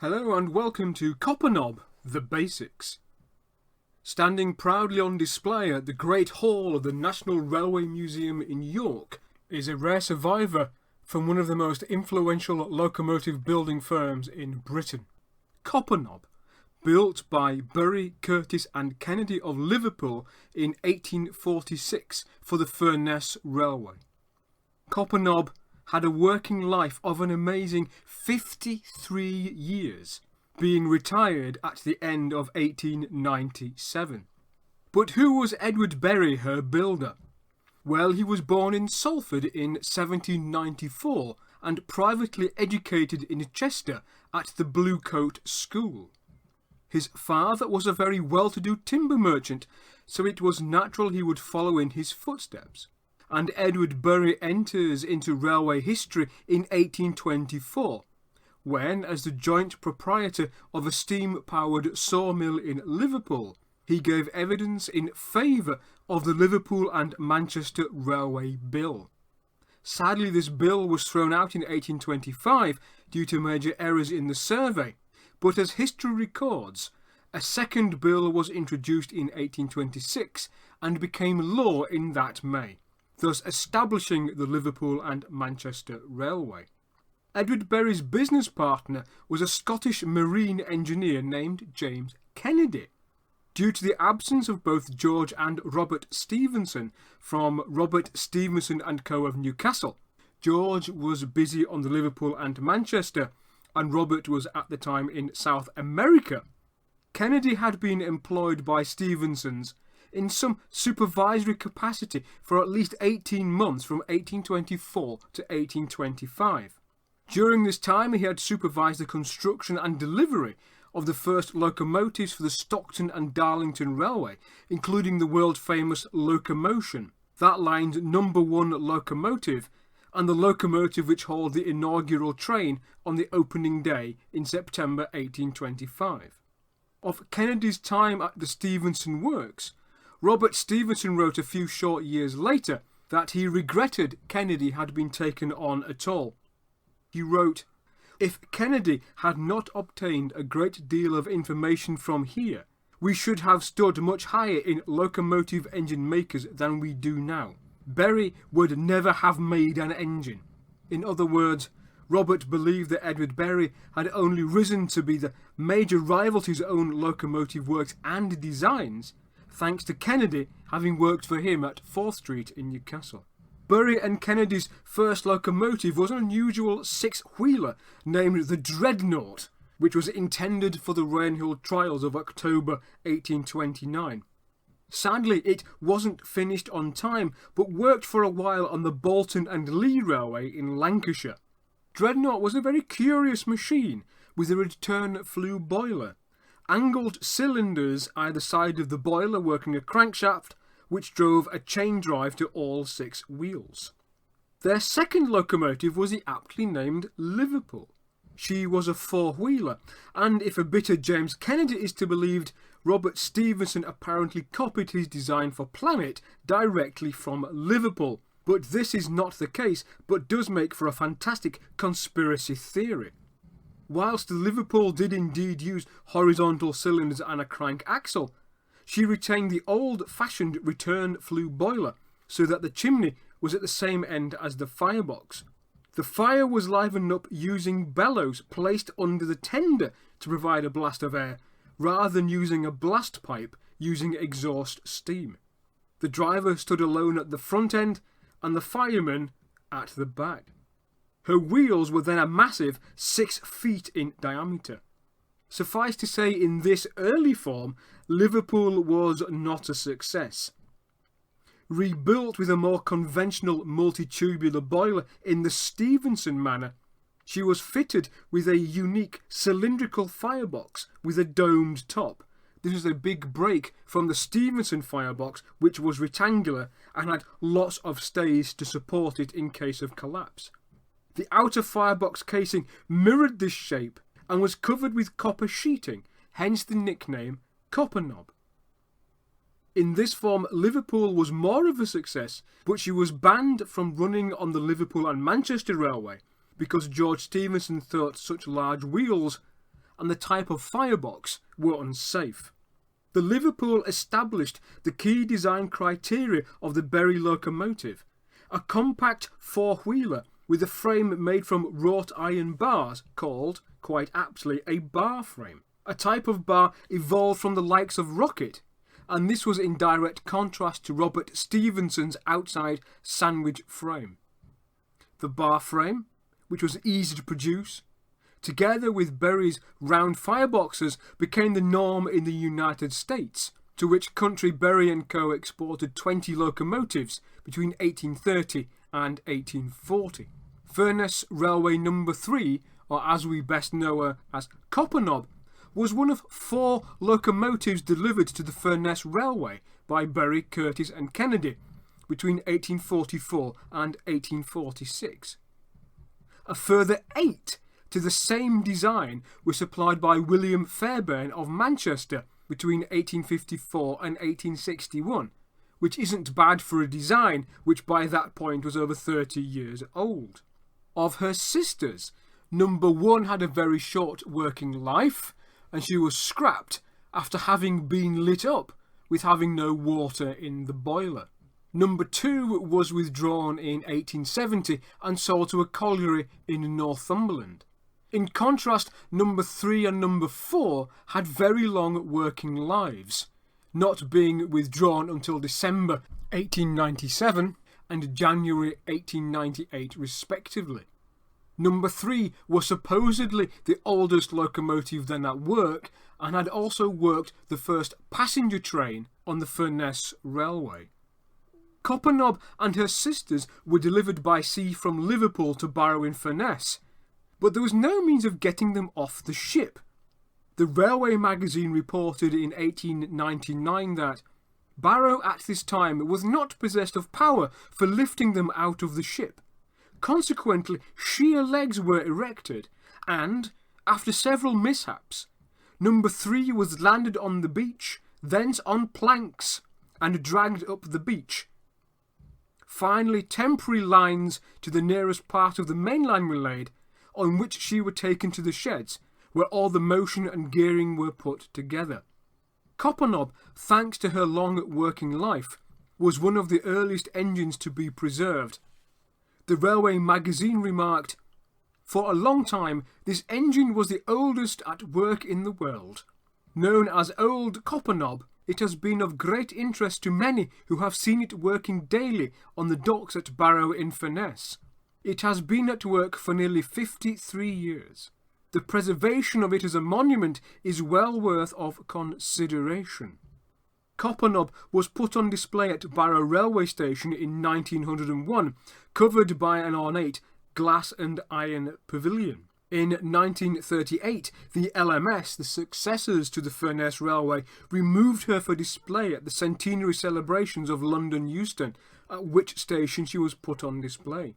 Hello and welcome to Coppernob, the Basics. Standing proudly on display at the Great Hall of the National Railway Museum in York is a rare survivor from one of the most influential locomotive building firms in Britain. Coppernob, built by Bury, Curtis and Kennedy of Liverpool in 1846 for the Furness Railway. Coppernob had a working life of an amazing 53 years, being retired at the end of 1897. But who was Edward Bury, her builder? Well, he was born in Salford in 1794 and privately educated in Chester at the Blue Coat School. His father was a very well-to-do timber merchant, so it was natural he would follow in his footsteps. And Edward Bury enters into railway history in 1824, when, as the joint proprietor of a steam-powered sawmill in Liverpool, he gave evidence in favour of the Liverpool and Manchester Railway Bill. Sadly, this bill was thrown out in 1825 due to major errors in the survey, but as history records, a second bill was introduced in 1826 and became law in that May, thus establishing the Liverpool and Manchester Railway. Edward Bury's business partner was a Scottish marine engineer named James Kennedy. Due to the absence of both George and Robert Stephenson from Robert Stephenson and Co. of Newcastle, George was busy on the Liverpool and Manchester, and Robert was at the time in South America. Kennedy had been employed by Stephenson's in some supervisory capacity for at least 18 months from 1824 to 1825. During this time he had supervised the construction and delivery of the first locomotives for the Stockton and Darlington Railway, including the world-famous Locomotion, that line's number 1 locomotive, and the locomotive which hauled the inaugural train on the opening day in September 1825. Of Kennedy's time at the Stephenson Works, Robert Stephenson wrote a few short years later that he regretted Kennedy had been taken on at all. He wrote, "If Kennedy had not obtained a great deal of information from here, we should have stood much higher in locomotive engine makers than we do now. Bury would never have made an engine." In other words, Robert believed that Edward Bury had only risen to be the major rival to his own locomotive works and designs, thanks to Kennedy having worked for him at 4th Street in Newcastle. Bury and Kennedy's first locomotive was an unusual 6-wheeler named the Dreadnought, which was intended for the Rainhill trials of October 1829. Sadly, it wasn't finished on time, but worked for a while on the Bolton and Lee Railway in Lancashire. Dreadnought was a very curious machine with a return flue boiler, angled cylinders either side of the boiler working a crankshaft, which drove a chain drive to all 6 wheels. Their second locomotive was the aptly named Liverpool. She was a 4-wheeler, and if a bitter James Kennedy is to be believed, Robert Stephenson apparently copied his design for Planet directly from Liverpool. But this is not the case, but does make for a fantastic conspiracy theory. Whilst the Liverpool did indeed use horizontal cylinders and a crank axle, she retained the old-fashioned return flue boiler, so that the chimney was at the same end as the firebox. The fire was livened up using bellows placed under the tender to provide a blast of air, rather than using a blast pipe using exhaust steam. The driver stood alone at the front end, and the fireman at the back. Her wheels were then a massive 6 feet in diameter. Suffice to say, in this early form, Liverpool was not a success. Rebuilt with a more conventional multi-tubular boiler in the Stephenson manner, she was fitted with a unique cylindrical firebox with a domed top. This was a big break from the Stephenson firebox, which was rectangular and had lots of stays to support it in case of collapse. The outer firebox casing mirrored this shape and was covered with copper sheeting, hence the nickname Coppernob. In this form, Liverpool was more of a success, but she was banned from running on the Liverpool and Manchester Railway because George Stephenson thought such large wheels and the type of firebox were unsafe. The Liverpool established the key design criteria of the Bury locomotive, a compact four-wheeler with a frame made from wrought iron bars called, quite aptly, a bar frame. A type of bar evolved from the likes of Rocket, and this was in direct contrast to Robert Stephenson's outside sandwich frame. The bar frame, which was easy to produce, together with Bury's round fireboxes, became the norm in the United States, to which country Bury & Co. exported 20 locomotives between 1830 and 1840. Furness Railway No. 3, or as we best know her as Coppernob, was one of 4 locomotives delivered to the Furness Railway by Bury, Curtis and Kennedy between 1844 and 1846. A further 8 to the same design were supplied by William Fairbairn of Manchester between 1854 and 1861, which isn't bad for a design which by that point was over 30 years old. Of her sisters, No. 1 had a very short working life, and she was scrapped after having been lit up with having no water in the boiler. No. 2 was withdrawn in 1870 and sold to a colliery in Northumberland. In contrast, No. 3 and No. 4 had very long working lives, not being withdrawn until December 1897 and January 1898 respectively. No. 3 was supposedly the oldest locomotive then at work and had also worked the first passenger train on the Furness Railway. Coppernob and her sisters were delivered by sea from Liverpool to Barrow in Furness, but there was no means of getting them off the ship. The Railway magazine reported in 1899 that Barrow at this time was not possessed of power for lifting them out of the ship. Consequently, sheer legs were erected, and, after several mishaps, No. 3 was landed on the beach, thence on planks, and dragged up the beach. Finally, temporary lines to the nearest part of the mainland were laid, on which she were taken to the sheds, where all the motion and gearing were put together. Coppernob, thanks to her long working life, was one of the earliest engines to be preserved. The Railway magazine remarked, "For a long time this engine was the oldest at work in the world. Known as Old Coppernob, it has been of great interest to many who have seen it working daily on the docks at Barrow in Furness. It has been at work for nearly 53 years. The preservation of it as a monument is well worth of consideration." Coppernob was put on display at Barrow Railway Station in 1901, covered by an ornate glass and iron pavilion. In 1938, the LMS, the successors to the Furness Railway, removed her for display at the centenary celebrations of London Euston, at which station she was put on display.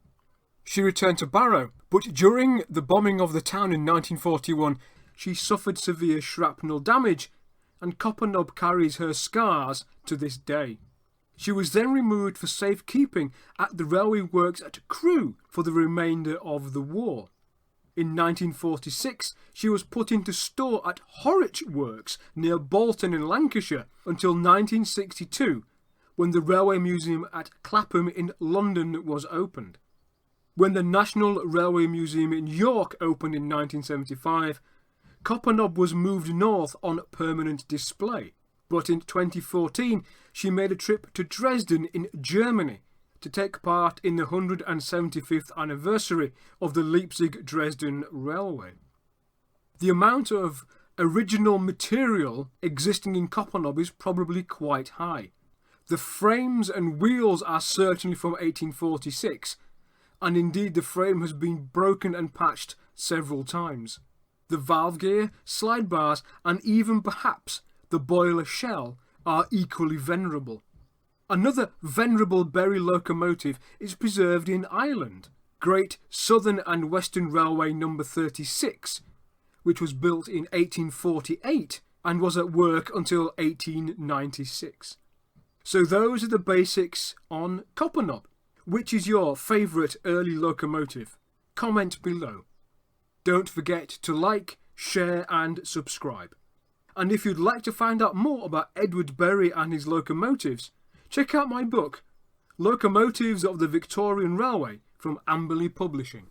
She returned to Barrow, but during the bombing of the town in 1941, she suffered severe shrapnel damage, and Coppernob carries her scars to this day. She was then removed for safekeeping at the railway works at Crewe for the remainder of the war. In 1946, she was put into store at Horwich Works near Bolton in Lancashire until 1962, when the Railway Museum at Clapham in London was opened. When the National Railway Museum in York opened in 1975, Coppernob was moved north on permanent display, but in 2014 she made a trip to Dresden in Germany to take part in the 175th anniversary of the Leipzig-Dresden Railway. The amount of original material existing in Coppernob is probably quite high. The frames and wheels are certainly from 1846, and indeed the frame has been broken and patched several times. The valve gear, slide bars, and even perhaps the boiler shell are equally venerable. Another venerable Bury locomotive is preserved in Ireland, Great Southern and Western Railway No. 36, which was built in 1848 and was at work until 1896. So those are the basics on Coppernob. Which is your favourite early locomotive? Comment below. Don't forget to like, share and subscribe. And if you'd like to find out more about Edward Berry and his locomotives, check out my book, Locomotives of the Victorian Railway, from Amberley Publishing.